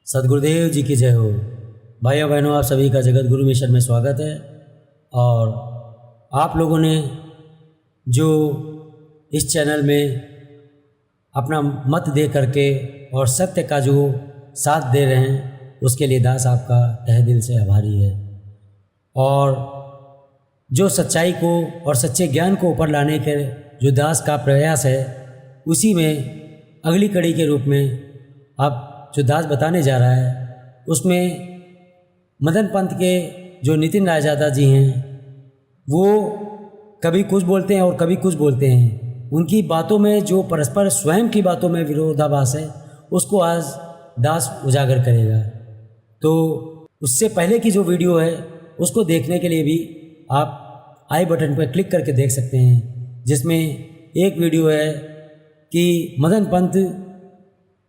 सद्गुरुदेव जी की जय हो। भाइयों बहनों, आप सभी का जगत गुरु मिशन में स्वागत है। और आप लोगों ने जो इस चैनल में अपना मत दे करके और सत्य का जो साथ दे रहे हैं, उसके लिए दास आपका तहे दिल से आभारी है। और जो सच्चाई को और सच्चे ज्ञान को ऊपर लाने के जो दास का प्रयास है, उसी में अगली कड़ी के रूप में अब जो दास बताने जा रहा है, उसमें मदन पंथ के जो नितिन रायजादा जी हैं, वो कभी कुछ बोलते हैं और कभी कुछ बोलते हैं। उनकी बातों में जो परस्पर स्वयं की बातों में विरोधाभास है, उसको आज दास उजागर करेगा। तो उससे पहले की जो वीडियो है, उसको देखने के लिए भी आप आई बटन पर क्लिक करके देख सकते हैं, जिसमें एक वीडियो है कि मदन पंथ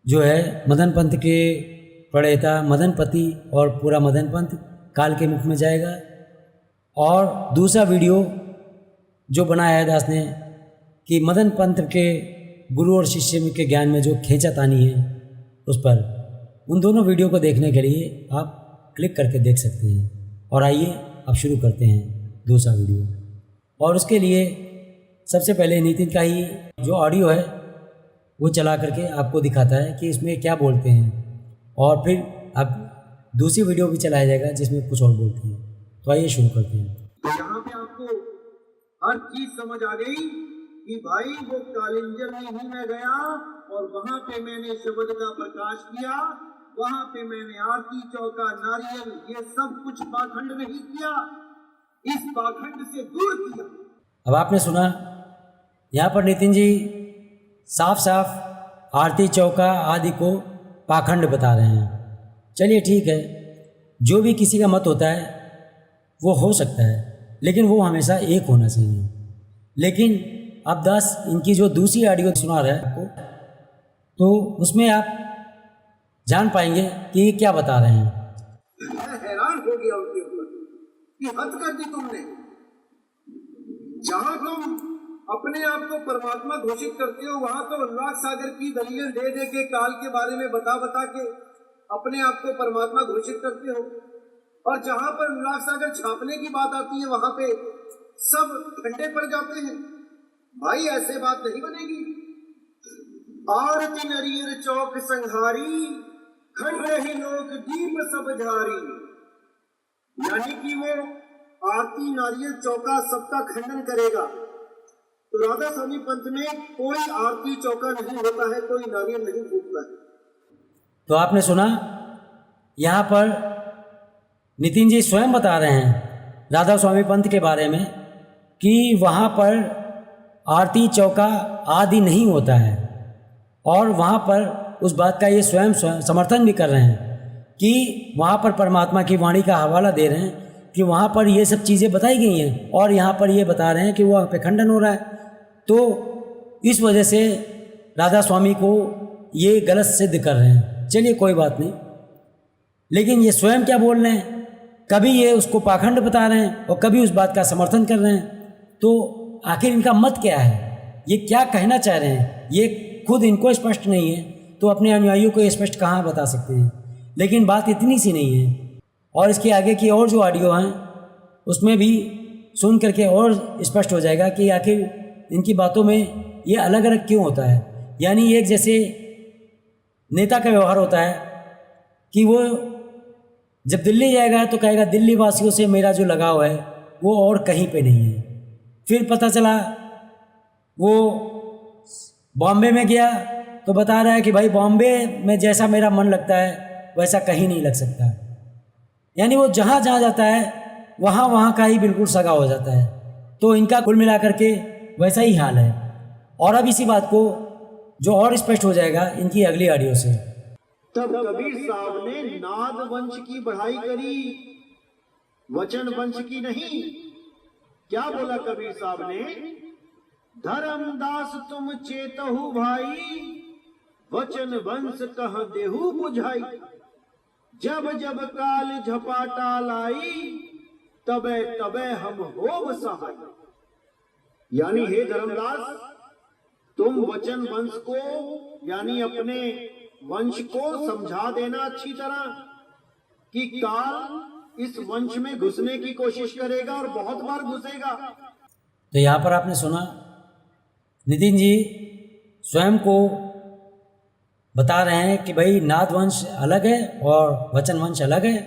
जो है, मदन पंथ के प्रणेता मदनपति और पूरा मदन पंथ काल के मुख में जाएगा। और दूसरा वीडियो जो बनाया है दास ने कि मदन पंथ के गुरु और शिष्य के ज्ञान में जो खींचातानी है, उस पर उन दोनों वीडियो को देखने के लिए आप क्लिक करके देख सकते हैं। और आइए अब शुरू करते हैं दूसरा वीडियो। और उसके लिए सबसे पहले नितिन का ही जो ऑडियो है वो चला करके आपको दिखाता है कि इसमें क्या बोलते हैं, और फिर अब दूसरी वीडियो भी चलाया जाएगा जिसमें कुछ और बोलते हैं। तो आइए शुरू करते हैं। तो यहाँ पे आपको हर चीज समझ आ गई कि भाई वो कालिंजर में ही मैं गया और वहां पे मैंने शब्द का प्रकाश किया, वहां पे मैंने आरती चौका नारियल ये सब कुछ पाखंड नहीं किया, इस पाखंड से दूर किया। अब आपने सुना, यहाँ पर नितिन जी साफ साफ आरती चौका आदि को पाखंड बता रहे हैं। चलिए ठीक है, जो भी किसी का मत होता है वो हो सकता है, लेकिन वो हमेशा एक होना चाहिए। लेकिन अब दास इनकी जो दूसरी ऑडियो सुना रहा है आपको, तो उसमें आप जान पाएंगे कि ये क्या बता रहे हैं। मैं हैरान हो गया उनके ऊपर कि हद कर दी तुमने। जहां तुम अपने आप को परमात्मा घोषित करते हो, वहां तो अनुराग सागर की दलील दे दे के काल के बारे में बता बता के अपने आप को परमात्मा घोषित करते हो। और जहां पर अनुराग सागर छापने की बात आती है, वहां पे सब ठंडे पड़ जाते हैं। भाई ऐसे बात नहीं बनेगी। आरती नरियर चौक संहारी, खंड रही लोक दीप सब झारी। यानी कि वो आरती नारियल चौका सबका खंडन करेगा। तो राधा स्वामी पंथ में कोई आरती चौका नहीं होता है, कोई नारियल नहीं फूटता है। तो आपने सुना, यहाँ पर नितिन जी स्वयं बता रहे हैं राधा स्वामी पंथ के बारे में कि वहाँ पर आरती चौका आदि नहीं होता है। और वहाँ पर उस बात का ये स्वयं समर्थन भी कर रहे हैं कि वहाँ पर परमात्मा की वाणी का हवाला दे रहे हैं कि वहाँ पर ये सब चीज़ें बताई गई हैं, और यहाँ पर ये बता रहे हैं कि वहाँ पे खंडन हो रहा है। तो इस वजह से राधा स्वामी को ये गलत सिद्ध कर रहे हैं। चलिए कोई बात नहीं, लेकिन ये स्वयं क्या बोल रहे हैं, कभी ये उसको पाखंड बता रहे हैं और कभी उस बात का समर्थन कर रहे हैं। तो आखिर इनका मत क्या है, ये क्या कहना चाह रहे हैं, ये खुद इनको स्पष्ट नहीं है, तो अपने अनुयायियों को स्पष्ट कहाँ बता सकते हैं। लेकिन बात इतनी सी नहीं है, और इसके आगे की और जो ऑडियो हैं उसमें भी सुन करके और स्पष्ट हो जाएगा कि आखिर इनकी बातों में ये अलग अलग क्यों होता है। यानी एक जैसे नेता का व्यवहार होता है कि वो जब दिल्ली जाएगा तो कहेगा दिल्ली वासियों से मेरा जो लगाव है वो और कहीं पे नहीं है। फिर पता चला वो बॉम्बे में गया तो बता रहा है कि भाई बॉम्बे में जैसा मेरा मन लगता है वैसा कहीं नहीं लग सकता। यानी वो जहाँ जहाँ जाता है वहाँ वहाँ का ही बिल्कुल सगा हो जाता है। तो इनका कुल मिलाकर के वैसा ही हाल है। और अब इसी बात को जो और स्पष्ट हो जाएगा इनकी अगली ऑडियो से। तब कबीर साहब ने नाद वंश की बढ़ाई करी, वचन वंश की नहीं। क्या बोला कबीर साहब ने, धर्मदास तुम चेतहु भाई, वचन वंश कह देहु बुझाई। जब जब काल झपाटा लाई, तबे तबे हम होव सहाय। यानी हे धर्मदास, तुम वचन वंश को यानी अपने वंश को समझा देना अच्छी तरह कि काल इस वंश में घुसने की कोशिश करेगा और बहुत बार घुसेगा। तो यहाँ पर आपने सुना नितिन जी स्वयं को बता रहे हैं कि भाई नाद वंश अलग है और वचन वंश अलग है,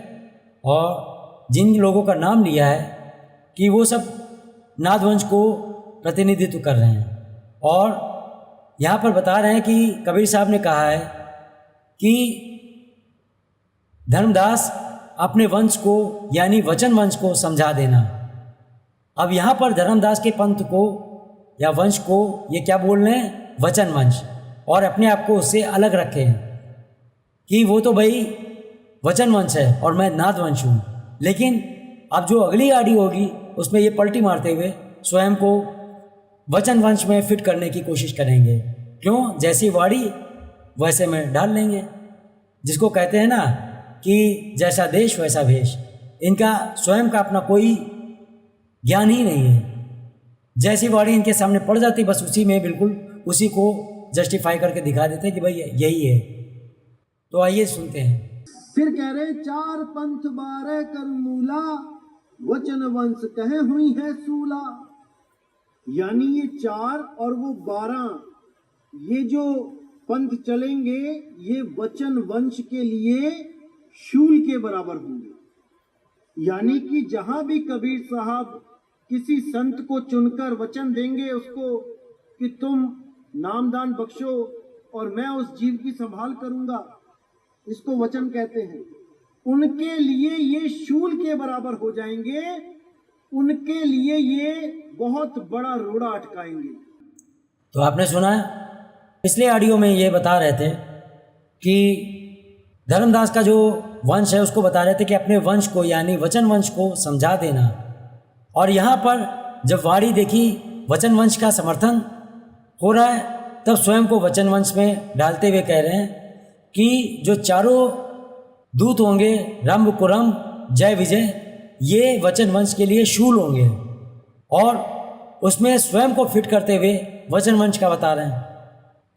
और जिन लोगों का नाम लिया है कि वो सब नाद वंश को प्रतिनिधित्व कर रहे हैं। और यहाँ पर बता रहे हैं कि कबीर साहब ने कहा है कि धर्मदास अपने वंश को यानी वचन वंश को समझा देना। अब यहाँ पर धर्मदास के पंथ को या वंश को ये क्या बोल रहे हैं, वचन वंश, और अपने आप को उससे अलग रखे हैं कि वो तो भाई वचन वंश है और मैं नाद वंश हूँ। लेकिन अब जो अगली आड़ी होगी उसमें ये पलटी मारते हुए स्वयं को वचन वंश में फिट करने की कोशिश करेंगे। क्यों? जैसी वाड़ी वैसे में डाल लेंगे, जिसको कहते हैं ना कि जैसा देश वैसा भेष। इनका स्वयं का अपना कोई ज्ञान ही नहीं है। जैसी वाड़ी इनके सामने पड़ जाती बस उसी में बिल्कुल उसी को जस्टिफाई करके दिखा देते हैं कि भाई यही है। तो आइए सुनते हैं। फिर कह रहे 4 पंथ 12 कर मूला, वचन वंश कहे हुई है सूला। यानी ये 4 और वो 12 ये जो पंथ चलेंगे ये वचन वंश के लिए शूल के बराबर होंगे। यानी कि जहां भी कबीर साहब किसी संत को चुनकर वचन देंगे उसको कि तुम नामदान बख्शो और मैं उस जीव की संभाल करूंगा, इसको वचन कहते हैं। उनके लिए ये शूल के बराबर हो जाएंगे, उनके लिए ये बहुत बड़ा रोड़ा अटकाएंगे। तो आपने सुना, पिछले ऑडियो में ये बता रहे थे कि धर्मदास का जो वंश है उसको बता रहे थे कि अपने वंश को यानी वचन वंश को समझा देना। और यहाँ पर जब वाणी देखी वचन वंश का समर्थन हो रहा है तब स्वयं को वचन वंश में डालते हुए कह रहे हैं कि जो चारों दूत होंगे रंभ कुरम जय विजय, ये वचन वंश के लिए शूल होंगे। और उसमें स्वयं को फिट करते हुए वचन वंश का बता रहे हैं।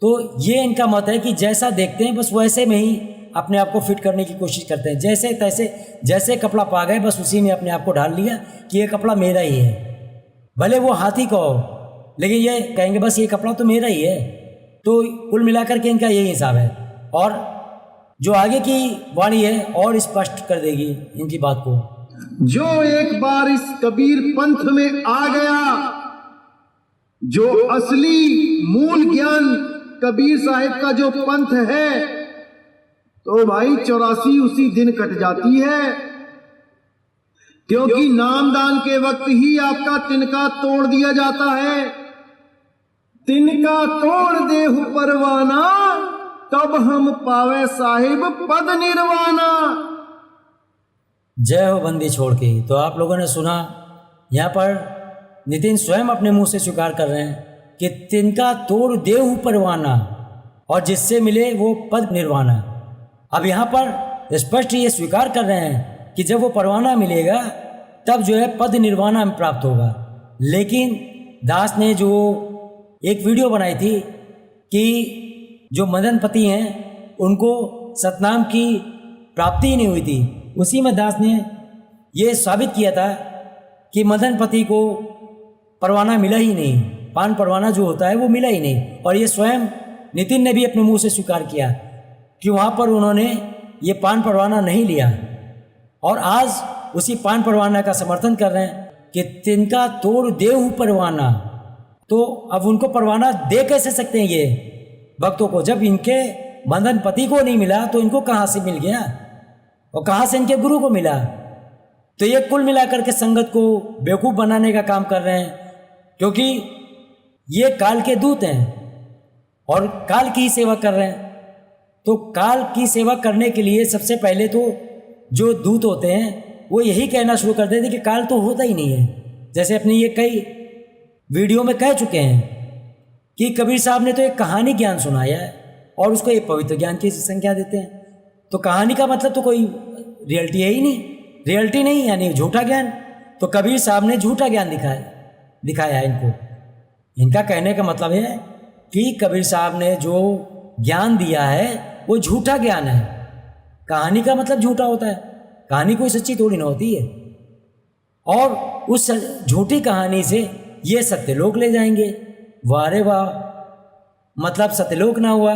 तो ये इनका मत है कि जैसा देखते हैं बस वैसे में ही अपने आप को फिट करने की कोशिश करते हैं। जैसे तैसे जैसे कपड़ा पा गए बस उसी में अपने आप को ढाल लिया कि ये कपड़ा मेरा ही है। भले वो हाथी का हो लेकिन ये कहेंगे बस ये कपड़ा तो मेरा ही है। तो कुल मिलाकर के इनका यही हिसाब है। और जो आगे की वाणी है और स्पष्ट कर देगी इनकी बात को। जो एक बार इस कबीर पंथ में आ गया, जो असली मूल ज्ञान कबीर साहिब का जो पंथ है, तो भाई 84 उसी दिन कट जाती है। क्योंकि नामदान के वक्त ही आपका तिनका तोड़ दिया जाता है। तिनका तोड़ देहु परवाना, तब हम पावे साहिब पद निर्वाणा। जय हो बंदी छोड़ के। तो आप लोगों ने सुना, यहाँ पर नितिन स्वयं अपने मुंह से स्वीकार कर रहे हैं कि तिनका तोड़ देहु परवाना, और जिससे मिले वो पद निर्वाणा। अब यहाँ पर स्पष्ट ये स्वीकार कर रहे हैं कि जब वो परवाना मिलेगा तब जो है पद निर्वाणा में प्राप्त होगा। लेकिन दास ने जो एक वीडियो बनाई थी कि जो मदनपति हैं उनको सतनाम की प्राप्ति ही नहीं हुई थी, उसी में दास ने ये साबित किया था कि मदनपति को परवाना मिला ही नहीं, पान परवाना जो होता है वो मिला ही नहीं। और ये स्वयं नितिन ने भी अपने मुंह से स्वीकार किया कि वहाँ पर उन्होंने ये पान परवाना नहीं लिया। और आज उसी पान परवाना का समर्थन कर रहे हैं कि तिनका तोड़ देहु परवाना। तो अब उनको परवाना दे कैसे सकते हैं ये भक्तों को, जब इनके मदनपति को नहीं मिला तो इनको कहाँ से मिल गया और कहाँ से इनके गुरु को मिला। तो ये कुल मिलाकर के संगत को बेवकूफ़ बनाने का काम कर रहे हैं, क्योंकि ये काल के दूत हैं और काल की ही सेवा कर रहे हैं। तो काल की सेवा करने के लिए सबसे पहले तो जो दूत होते हैं वो यही कहना शुरू कर देते कि काल तो होता ही नहीं है। जैसे अपने ये कई वीडियो में कह चुके हैं कि कबीर साहब ने तो एक कहानी ज्ञान सुनाया है और उसको एक पवित्र ज्ञान की संज्ञा देते हैं। तो कहानी का मतलब तो कोई रियलिटी है ही नहीं, रियलिटी नहीं यानी झूठा ज्ञान। तो कबीर साहब ने झूठा ज्ञान दिखाया इनको। इनका कहने का मतलब है कि कबीर साहब ने जो ज्ञान दिया है वो झूठा ज्ञान है। कहानी का मतलब झूठा होता है, कहानी कोई सच्ची थोड़ी ना होती है। और उस झूठी कहानी से ये सत्यलोक ले जाएंगे। वाह रे वाह, मतलब सत्यलोक ना हुआ,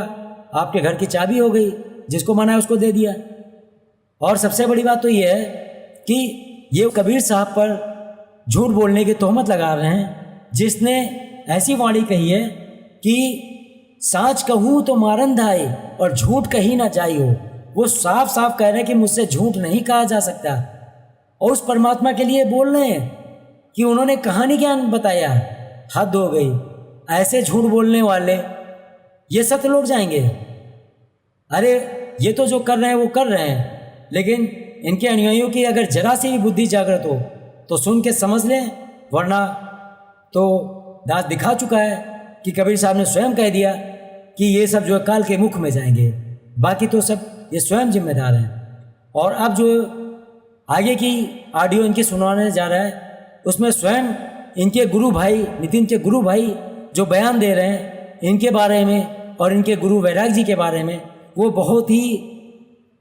आपके घर की चाबी हो गई, जिसको मना है उसको दे दिया। और सबसे बड़ी बात तो ये है कि ये कबीर साहब पर झूठ बोलने की तोहमत लगा रहे हैं, जिसने ऐसी वाणी कही है कि साच कहूँ तो मारन धाए और झूठ कहीं ना चाहिए। वो साफ साफ कह रहे हैं कि मुझसे झूठ नहीं कहा जा सकता, और उस परमात्मा के लिए बोल रहे हैं कि उन्होंने कहानी ज्ञान बताया। हद हो गई, ऐसे झूठ बोलने वाले ये सत्य लोग जाएंगे। अरे ये तो जो कर रहे हैं वो कर रहे हैं, लेकिन इनके अनुयायियों की अगर जरा सी भी बुद्धि जागृत हो तो सुन के समझ लें, वरना तो दास दिखा चुका है कि कबीर साहब ने स्वयं कह दिया कि ये सब जो है काल के मुख में जाएंगे, बाकी तो सब ये स्वयं जिम्मेदार हैं। और अब जो आगे की ऑडियो इनकी सुनाने जा रहा है, उसमें स्वयं इनके गुरु भाई, नितिन के गुरु भाई जो बयान दे रहे हैं इनके बारे में और इनके गुरु वैराग जी के बारे में, वो बहुत ही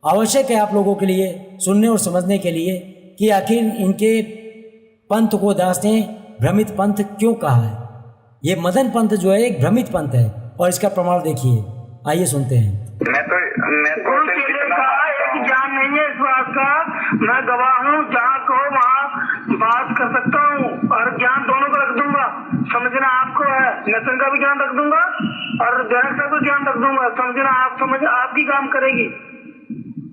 आवश्यक है आप लोगों के लिए सुनने और समझने के लिए कि आखिर इनके पंथ को दास ने भ्रमित पंथ क्यों कहा है। ये मदन पंथ जो है एक भ्रमित पंथ है, और इसका प्रमाण देखिए, आइए सुनते हैं। एक ज्ञान नहीं है इस बात का, मैं गवाह हूँ, जहाँ कहो वहाँ बात कर सकता हूँ, और ज्ञान दोनों को रख दूंगा। समझना आपको है, नसन का भी ज्ञान रख दूंगा और जनक का भी ज्ञान रख दूंगा। समझना आप समझ आपकी काम करेगी,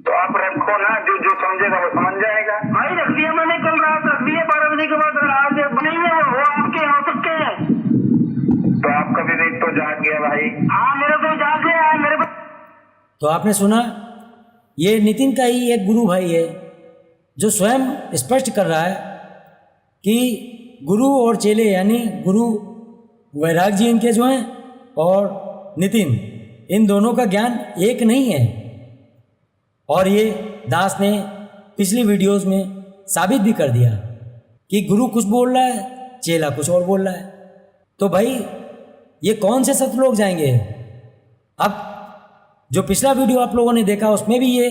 तो आप रखो ना, जो जो समझेगा वो समझ जाएगा। भाई रख दिया मैंने, कल रात रख दिया, 12 बजे के बाद। आज नहीं है वो आपके हो सकते हैं, तो आपका भी तो जाग गया भाई। हाँ मेरा तो जाग गया है मेरे। तो आपने सुना, ये नितिन का ही एक गुरु भाई है जो स्वयं स्पष्ट कर रहा है कि गुरु और चेले यानी गुरु वैराग जी इनके जो हैं और नितिन, इन दोनों का ज्ञान एक नहीं है। और ये दास ने पिछली वीडियोस में साबित भी कर दिया कि गुरु कुछ बोल रहा है, चेला कुछ और बोल रहा है। तो भाई ये कौन से सत्य लोग जाएंगे। अब जो पिछला वीडियो आप लोगों ने देखा उसमें भी ये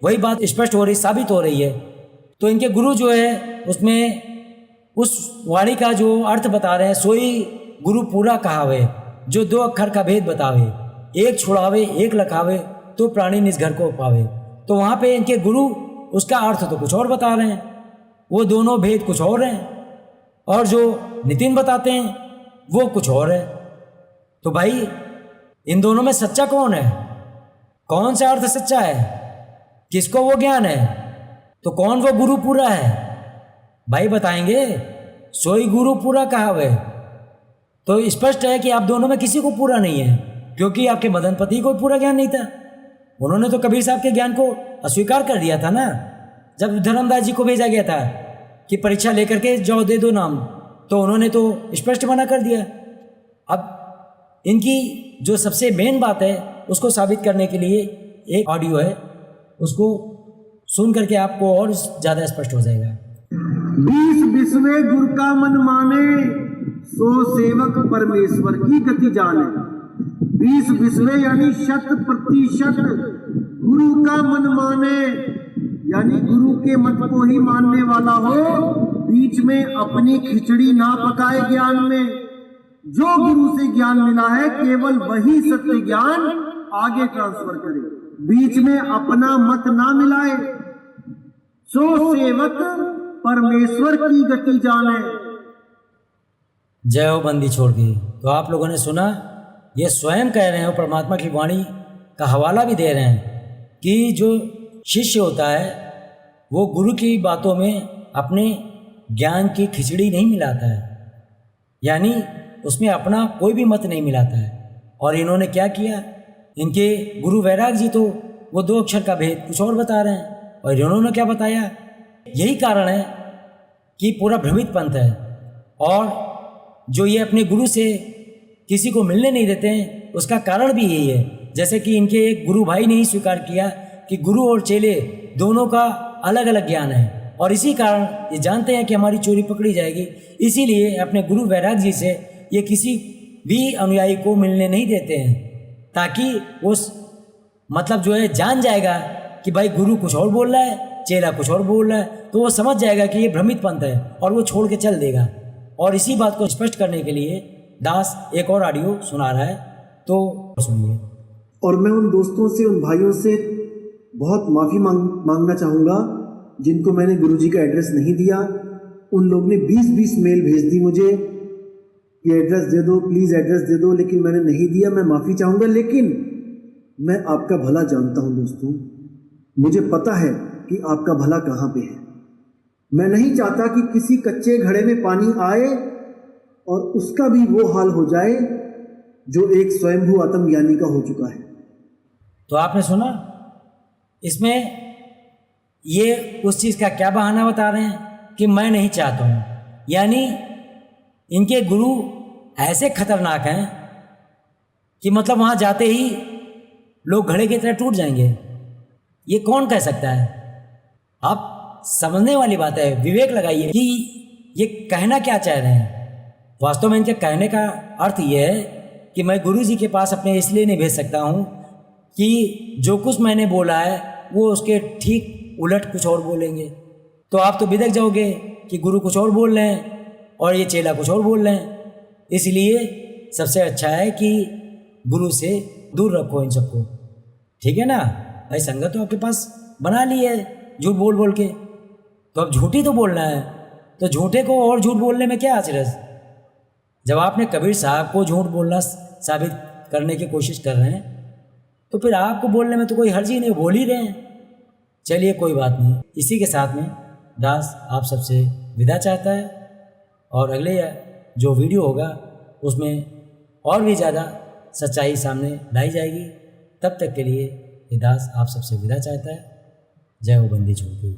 वही बात स्पष्ट हो रही, साबित हो रही है। तो इनके गुरु जो है उसमें उस वाणी का जो अर्थ बता रहे हैं, सोई गुरु पूरा कहावे, जो 2 अक्षर का भेद बतावे, एक छुड़ावे एक लखावे, तो प्राणी निज घर को पावे। तो वहाँ पे इनके गुरु उसका अर्थ तो कुछ और बता रहे हैं, वो दोनों भेद कुछ और हैं, और जो नितिन बताते हैं वो कुछ और है। तो भाई इन दोनों में सच्चा कौन है, कौन सा अर्थ सच्चा है, किसको वो ज्ञान है, तो कौन वो गुरु पूरा है भाई बताएंगे। सोई गुरु पूरा कहावे, तो स्पष्ट है कि आप दोनों में किसी को पूरा नहीं है, क्योंकि आपके मदनपति को पूरा ज्ञान नहीं था। उन्होंने तो कबीर साहब के ज्ञान को अस्वीकार कर दिया था ना, जब धर्मदास जी को भेजा गया था कि परीक्षा लेकर के जाओ दे दो नाम, तो उन्होंने तो स्पष्ट मना कर दिया। अब इनकी जो सबसे मेन बात है उसको साबित करने के लिए एक ऑडियो है, उसको सुन करके आपको और ज़्यादा स्पष्ट हो जाएगा। 20 विश्वे गुरु का मन माने, सो सेवक परमेश्वर की गति जाने। 20 विश्वे यानी 100% गुरु का मन माने, यानी गुरु के मत को ही मानने वाला हो, बीच में अपनी खिचड़ी ना पकाए ज्ञान में। जो गुरु से ज्ञान मिला है केवल वही सत्य ज्ञान आगे ट्रांसफर करे, बीच में अपना मत ना मिलाए। सो सेवक परमेश्वर की गति जाने। जय हो बंदी छोड़ के। तो आप लोगों ने सुना, ये स्वयं कह रहे हैं, परमात्मा की वाणी का हवाला भी दे रहे हैं कि जो शिष्य होता है वो गुरु की बातों में अपने ज्ञान की खिचड़ी नहीं मिलाता है, यानी उसमें अपना कोई भी मत नहीं मिलाता है। और इन्होंने क्या किया, इनके गुरु वैराग जी तो वो 2 अक्षर का भेद कुछ और बता रहे हैं, और इन्होंने क्या बताया। यही कारण है कि पूरा भ्रमित पंथ है, और जो ये अपने गुरु से किसी को मिलने नहीं देते हैं उसका कारण भी यही है। जैसे कि इनके एक गुरु भाई ने ही स्वीकार किया कि गुरु और चेले दोनों का अलग अलग ज्ञान है, और इसी कारण ये जानते हैं कि हमारी चोरी पकड़ी जाएगी, इसीलिए अपने गुरु वैराग जी से ये किसी भी अनुयायी को मिलने नहीं देते हैं, ताकि उस मतलब जो है जान जाएगा कि भाई गुरु कुछ और बोल रहा है, चेला कुछ और बोल रहा है, तो वो समझ जाएगा कि ये भ्रमित पंथ है और वो छोड़ के चल देगा। और इसी बात को स्पष्ट करने के लिए दास एक और ऑडियो सुना रहा है, तो सुनिए। और मैं उन दोस्तों से, उन भाइयों से बहुत माफ़ी मांगना चाहूँगा जिनको मैंने गुरुजी का एड्रेस नहीं दिया। उन लोग ने 20-20 मेल भेज दी मुझे कि एड्रेस दे दो, प्लीज़ एड्रेस दे दो, लेकिन मैंने नहीं दिया। मैं माफ़ी चाहूँगा, लेकिन मैं आपका भला जानता हूँ दोस्तों, मुझे पता है कि आपका भला कहाँ पे है। मैं नहीं चाहता कि किसी कच्चे घड़े में पानी आए और उसका भी वो हाल हो जाए जो एक स्वयंभू आत्मज्ञानी का हो चुका है। तो आपने सुना, इसमें ये उस चीज़ का क्या बहाना बता रहे हैं कि मैं नहीं चाहता हूँ, यानी इनके गुरु ऐसे खतरनाक हैं कि मतलब वहाँ जाते ही लोग घड़े की तरह टूट जाएंगे। ये कौन कह सकता है? आप समझने वाली बात है, विवेक लगाइए कि ये कहना क्या चाह रहे हैं। वास्तव में इनके कहने का अर्थ ये है कि मैं गुरु जी के पास अपने इसलिए नहीं भेज सकता हूँ कि जो कुछ मैंने बोला है वो उसके ठीक उलट कुछ और बोलेंगे, तो आप तो बिदक जाओगे कि गुरु कुछ और बोल रहे हैं और ये चेला कुछ और बोल रहे हैं। इसलिए सबसे अच्छा है कि गुरु से दूर रखो इन सबको, ठीक है ना भाई। संगत तो आपके पास बना ली है झूठ बोल बोल के, तो अब झूठी तो बोलना है, तो झूठे को और झूठ बोलने में क्या अचरज। जब आपने कबीर साहब को झूठ बोलना साबित करने की कोशिश कर रहे हैं तो फिर आपको बोलने में तो कोई हर्ज ही नहीं, बोल ही रहे हैं। चलिए कोई बात नहीं। इसी के साथ में दास आप सबसे विदा चाहता है और अगले जो वीडियो होगा उसमें और भी ज़्यादा सच्चाई सामने लाई जाएगी। तब तक के लिए ये दास आप सबसे विदा चाहता है। जय हो बंदी छोड़ के।